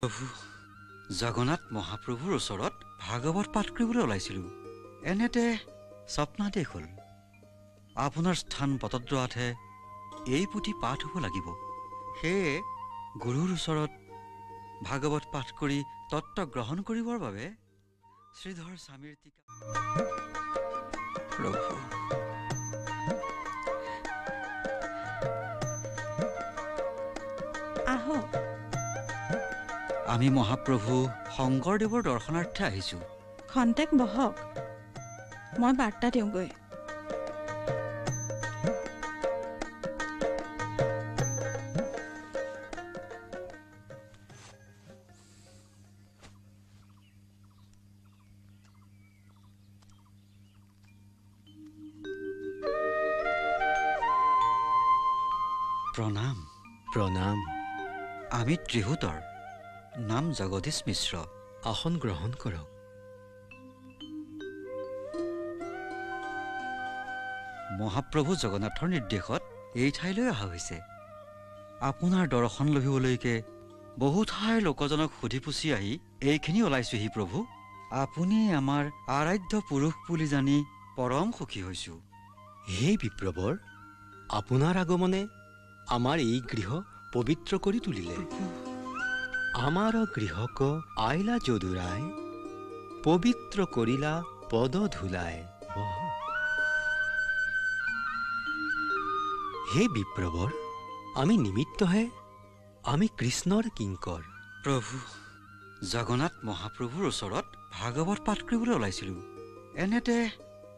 প্ৰভু জগন্নাথ মহাপ্ৰভুৰ ওচৰত ভাগৱত পাঠ কৰিবলৈ ওলাইছিলোঁ। এনেতে স্বপ্নাদেশ হ'ল আপোনাৰ স্থান পদদ্ৰোৱাতহে এই পুথি পাঠ হ'ব লাগিব। সেয়ে গুৰুৰ ওচৰত ভাগৱত পাঠ কৰি তত্ত্ব গ্ৰহণ কৰিবৰ বাবে শ্ৰীধৰ স্বামীৰ টিকা। প্ৰভু আহক। আমি মহাপ্ৰভু শংকৰদেৱৰ দৰ্শনাৰ্থে আহিছোঁ। খন্তেক বহক, মই বাৰ্তা দিওঁগৈ। প্ৰণাম। প্ৰণাম। আমি ত্ৰিহুতৰ, নাম জগদীশ মিশ্ৰ। আসন গ্ৰহণ কৰক। মহাপ্ৰভু জগন্নাথৰ নিৰ্দেশত এই ঠাইলৈ অহা হৈছে। আপোনাৰ দৰ্শন লভিবলৈকে বহু ঠাইৰ লোকজনক সুধি পুচি আহি এইখিনি ওলাইছোহি প্ৰভু। আপুনি আমাৰ আৰাধ্য পুৰুষ বুলি জানি পৰম সুখী হৈছোঁ। হে বিপ্ৰবৰ, আপোনাৰ আগমনে আমাৰ এই গৃহ পবিত্ৰ কৰি তুলিলে। আমাৰ গৃহক আইলা যদুৰাই পবিত্ৰ কৰিলা পদ ধুলাই। হে বিপ্ৰবৰ, আমি নিমিত্তহে, আমি কৃষ্ণৰ কিংকৰ। প্ৰভু জগন্নাথ মহাপ্ৰভুৰ ওচৰত ভাগৱত পাঠ কৰিবলৈ ওলাইছিলোঁ। এনেতে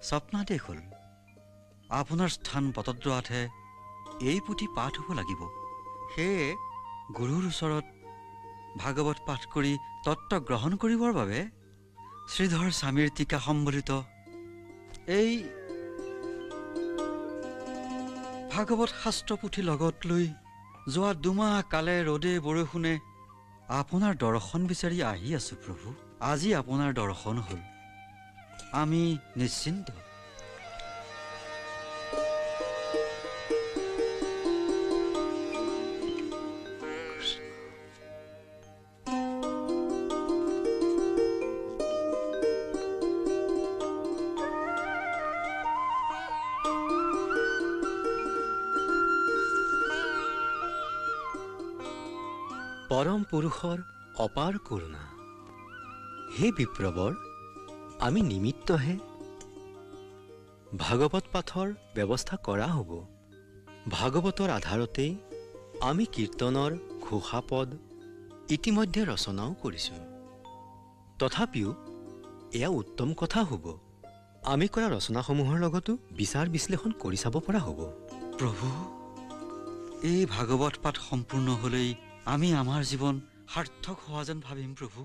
স্বপ্নাদেশ হ'ল আপোনাৰ স্থান পদদ্ৰোৱাতহে এই পুথি পাঠ হ'ব লাগিব। সেয়ে গুৰুৰ ওচৰত ভাগৱত পাঠ কৰি তত্ত্ব গ্ৰহণ কৰিবৰ বাবে শ্ৰীধৰ স্বামীৰ টিকা সম্বলিত এই ভাগৱত শাস্ত্ৰ পুথি লগত লৈ যোৱা দুমাহ কালে ৰ'দে বৰষুণে আপোনাৰ দৰ্শন বিচাৰি আহি আছোঁ প্ৰভু। আজি আপোনাৰ দৰ্শন হ'ল, আমি নিশ্চিন্ত। পৰম পুৰুষৰ অপাৰ কৰোণা। হে বিপ্ৰবৰ, আমি নিমিত্তহে, ভাগৱত পাঠৰ ব্যৱস্থা কৰা হ'ব। ভাগৱতৰ আধাৰতেই আমি কীৰ্তনৰ ঘোষাপদ ইতিমধ্যে ৰচনাও কৰিছোঁ। তথাপিও এয়া উত্তম কথা হ'ব, আমি কৰা ৰচনাসমূহৰ লগতো বিচাৰ বিশ্লেষণ কৰি চাব পৰা হ'ব। প্ৰভু এই ভাগৱত পাঠ সম্পূৰ্ণ হ'লেই আমি আমাৰ জীৱন সাৰ্থক হোৱা যেন ভাবিম প্ৰভু।